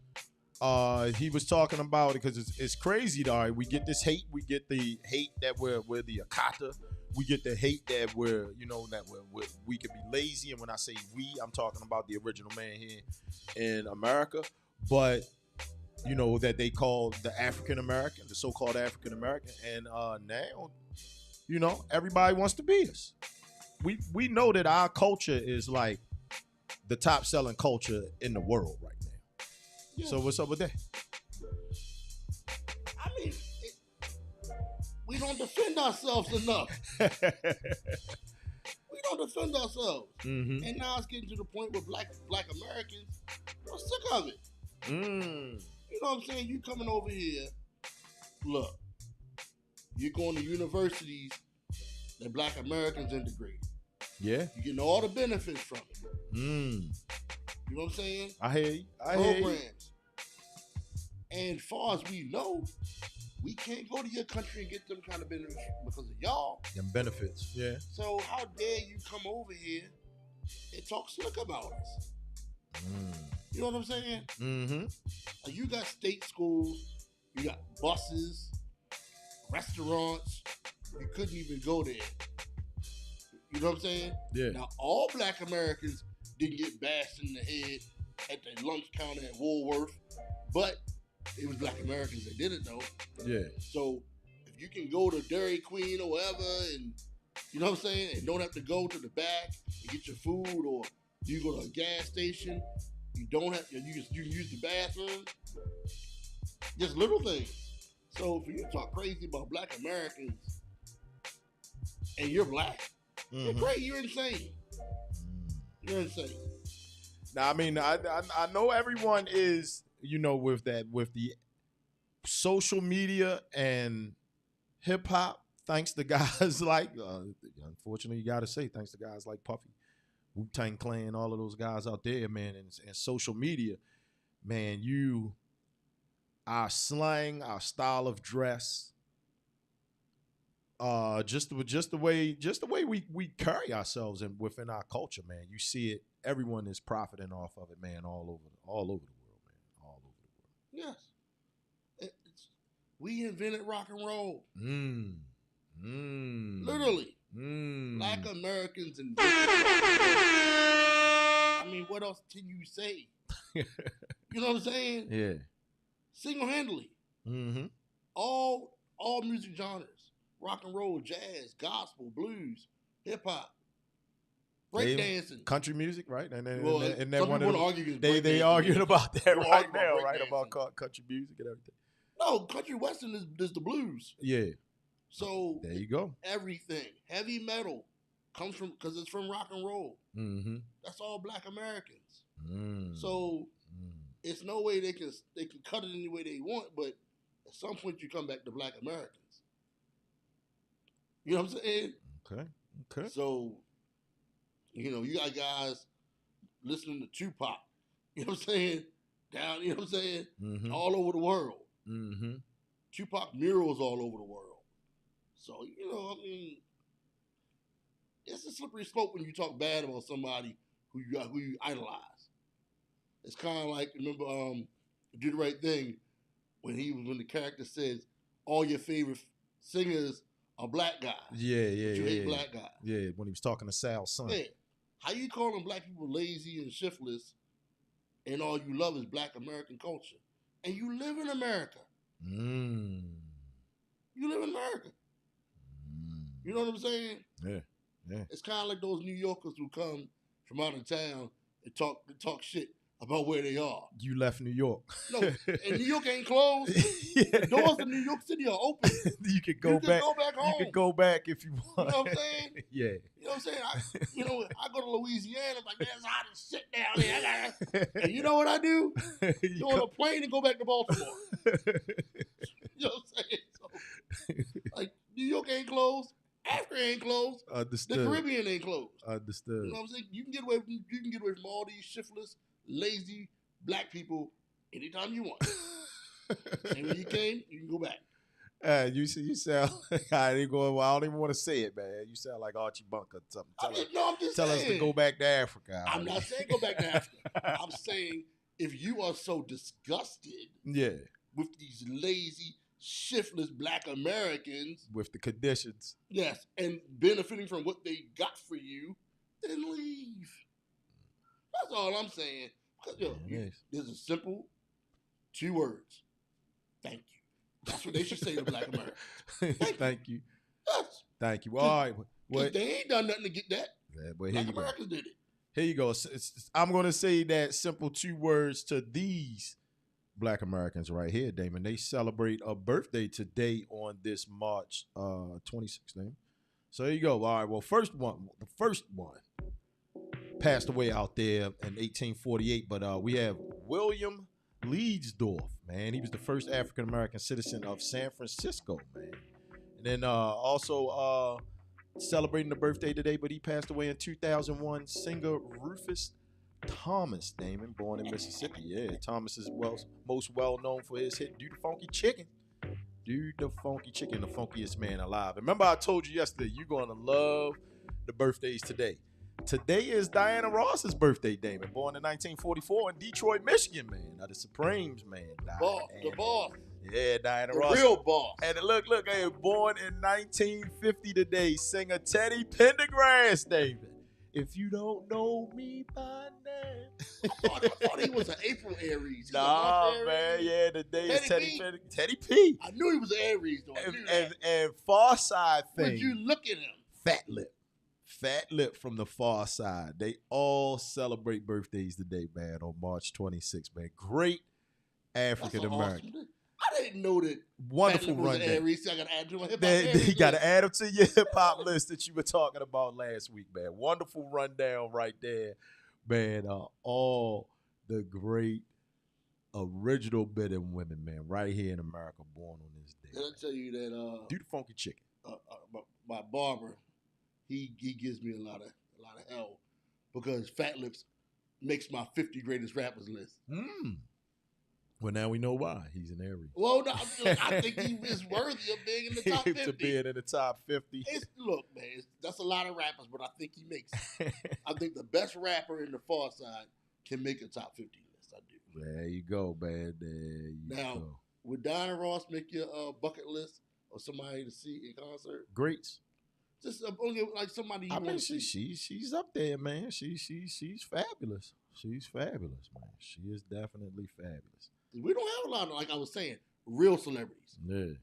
he was talking about it because it's crazy, though. We get this hate. We get the hate that we're the Akata. We get the hate that we're we could be lazy. And when I say we, I'm talking about the original man here in America. But that they call the African American, the so-called African American, and now everybody wants to be us. We know that our culture is like the top selling culture in the world right now. Yeah. So what's up with that? I mean, we don't defend ourselves enough. We don't defend ourselves. Mm-hmm. And now it's getting to the point where black Americans are sick of it. You know what I'm saying? You coming over here, look, you're going to universities that black Americans integrate. Yeah. You're getting all the benefits from it. You know what I'm saying? I hear you. Programs. And as far as we know, we can't go to your country and get them kind of benefits because of y'all. Them benefits, yeah. So how dare you come over here and talk slick about us? You know what I'm saying? Mm-hmm. Like, you got state schools, you got buses, restaurants. You couldn't even go there. You know what I'm saying? Yeah. Now, all black Americans didn't get bashed in the head at the lunch counter at Woolworth, but it was black Americans that did it, though. Yeah. So if you can go to Dairy Queen or wherever, and you know what I'm saying, and don't have to go to the back and get your food, or you go to a gas station, you don't have you can use the bathroom. Just little things. So if you talk crazy about black Americans and you're black, you're crazy. You're insane. You're insane. Now, I mean, I know everyone is, with the social media and hip hop, thanks to guys like, unfortunately, you got to say, thanks to guys like Puffy, Wu-Tang Clan, all of those guys out there, man, and social media, man, our slang, our style of dress, just the way we carry ourselves and within our culture, man. You see it. Everyone is profiting off of it, man, all over the world, man, all over the world. Yes, we invented rock and roll. Literally, Black Americans invented rock and roll. I mean, what else can you say? You know what I'm saying? Yeah. Single-handedly. Mm-hmm. All music genres. Rock and roll, jazz, gospel, blues, hip-hop, breakdancing. Country music, right? And some people want to argue they arguing about that right now, right? About country music and everything. No, country western is the blues. Yeah. So there you go. Everything. Heavy metal comes from, because it's from rock and roll. Mm-hmm. That's all Black Americans. So it's no way they can cut it any way they want, but at some point you come back to Black Americans. You know what I'm saying? Okay. So, you know, you got guys listening to Tupac, you know what I'm saying? Down, you know what I'm saying? Mm-hmm. All over the world. Mm-hmm. Tupac murals all over the world. So, you know, I mean, it's a slippery slope when you talk bad about somebody who you idolize. It's kind of like, remember, Do the Right Thing, when the character says all your favorite singers are black guys. Yeah. But you hate black guys. Yeah, when he was talking to Sal's son. Yeah. How you calling black people lazy and shiftless, and all you love is Black American culture, and you live in America? You live in America. You know what I'm saying? Yeah. It's kind of like those New Yorkers who come from out of town and talk shit about where they are. You left New York. No, and New York ain't closed. Yeah. The doors to New York City are open. You can go back home. You can go back if you want. You know what I'm saying? Yeah. You know what I'm saying? I go to Louisiana. I'm like, there's hot as shit down there. And you know what I do? Go on a plane and go back to Baltimore. You know what I'm saying? So, like, New York ain't closed. Africa ain't closed. Understood. The Caribbean ain't closed. Understood. You know what I'm saying? You can get away from all these shiftless, lazy black people anytime you want. And when you came, you can go back. You sound like I don't even want to say it, man. You sound like Archie Bunker or something. Tell us to go back to Africa. I'm not saying go back to Africa. I'm saying if you are so disgusted with these lazy, shiftless Black Americans, with the conditions, yes, and benefiting from what they got for you, then leave. That's all I'm saying. Because there's a simple 2 words: thank you. That's what they should say to Black Americans. Thank you. Yes. Thank you. All right. Well, they ain't done nothing to get that. Yeah, but Black Americans did it. Here you go. I'm going to say that simple 2 words to these Black Americans right here, Damon. They celebrate a birthday today on this March 26th. So there you go. All right. Well, the first one passed away out there in 1848, but we have William Leedsdorf, man. He was the first African American citizen of San Francisco, man. And then also celebrating the birthday today, but he passed away in 2001. Singer Rufus Thomas, Damon, born in Mississippi. Yeah, Thomas is most well known for his hit "Do the Funky Chicken." Do the Funky Chicken, the funkiest man alive. Remember, I told you yesterday, you're gonna love the birthdays today. Today is Diana Ross's birthday, Damon. Born in 1944 in Detroit, Michigan, man. Now the Supremes, man. The boss. Yeah, Diana the Ross. Real boss. And look, hey, born in 1950 today. Singer Teddy Pendergrass, David. If you don't know me by name. I thought he was an April Aries. Nah, man. Yeah, today is Teddy P. I knew he was an Aries, though. And Far Side thing. Would you look at him? Fat Lip from the Far Side. They all celebrate birthdays today, man, on March 26th, man. Great African American. Awesome. I didn't know that. Wonderful run there. So I got to add to my hip hop. You got to add them to your hip hop list that you were talking about last week, man. Wonderful rundown right there, man. All the great original men and women, man, right here in America, born on this day. Did I tell you that? Do the Funky Chicken. My barber, he gives me a lot of hell because Fat Lips makes my 50 greatest rappers list. Well, now we know why. He's an Aries. Well, no, I think he is worthy of being in the top 50. To being in the top 50. Look, man, that's a lot of rappers, but I think he makes it. I think the best rapper in the Far Side can make a top 50 list. I do. There you go, man. There you now, go. Would Donna Ross make your bucket list or somebody to see in concert? Greats. Just only like somebody you want to see. She's up there, man. She's fabulous. She's fabulous, man. She is definitely fabulous. We don't have a lot of, like I was saying, real celebrities. Yeah.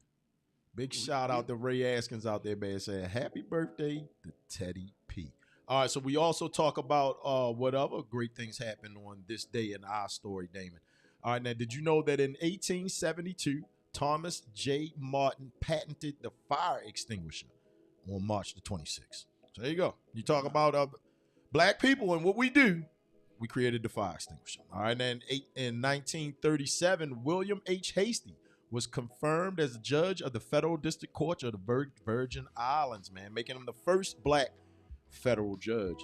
Big shout out to Ray Askins out there, man, saying happy birthday to Teddy P. All right, so we also talk about what other great things happened on this day in our story, Damon. All right, now, did you know that in 1872, Thomas J. Martin patented the fire extinguisher on March the 26th? So there you go. You talk about black people and what we do. We created the fire extinguisher. All right, and then in 1937, William H. Hastie was confirmed as a judge of the Federal District Court of the Virgin Islands, man, making him the first black federal judge.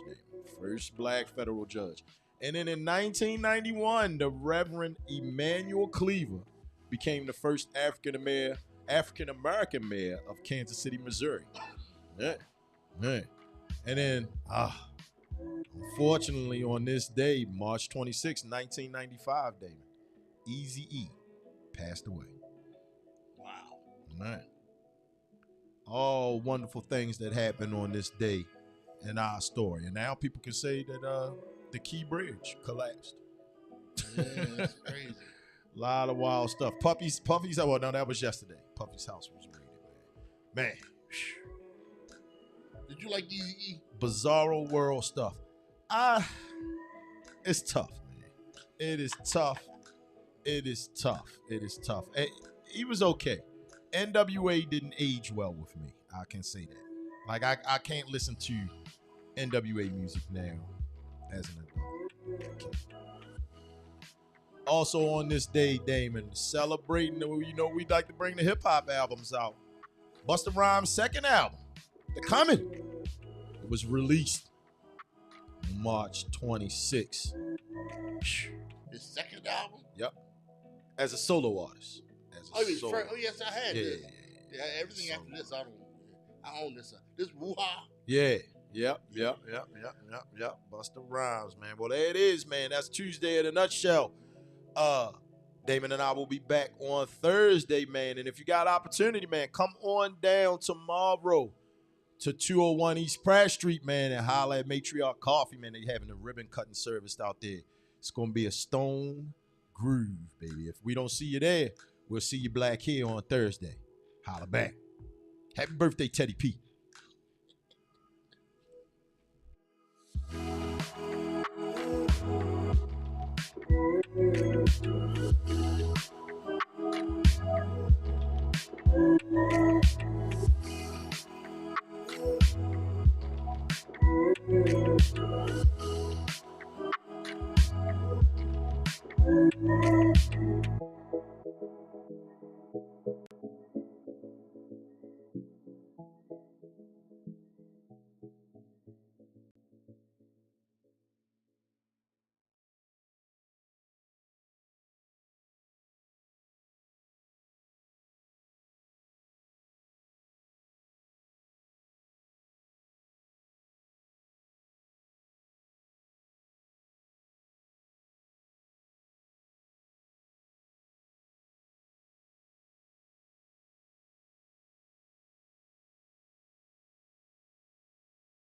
First black federal judge. And then in 1991, the Reverend Emanuel Cleaver became the first African-American mayor of Kansas City, Missouri. Yeah. And then, unfortunately, on this day, March 26, 1995, Damon, Eazy-E passed away. Wow. Man. All wonderful things that happened on this day in our story. And now people can say that the Key Bridge collapsed. Yeah, that's crazy. A lot of wild stuff. Puffy's, well, no, that was yesterday. Puffy's house was raided, man. Man. Did you like Eazy-E? Bizarro world stuff. It's tough, man. It is tough. He was okay. NWA didn't age well with me. I can say that. Like, I can't listen to NWA music now as an adult. Also on this day, Damon, celebrating, we'd like to bring the hip-hop albums out. Busta Rhymes' second album, The Coming, it was released March 26. His second album? Yep. As a solo artist. Yes, I had this. Yeah, everything after this, I own this. This Woo-Ha. Yeah. Yep. Busta Rhymes, man. Well, there it is, man. That's Tuesday in a nutshell. Damon and I will be back on Thursday, man. And if you got opportunity, man, come on down tomorrow to 201 East Pratt Street, man, and holler at Matriarch Coffee, man. They're having a ribbon cutting service out there. It's going to be a stone groove, baby. If we don't see you there, we'll see you black here on Thursday. Holla back. Happy birthday, Teddy P.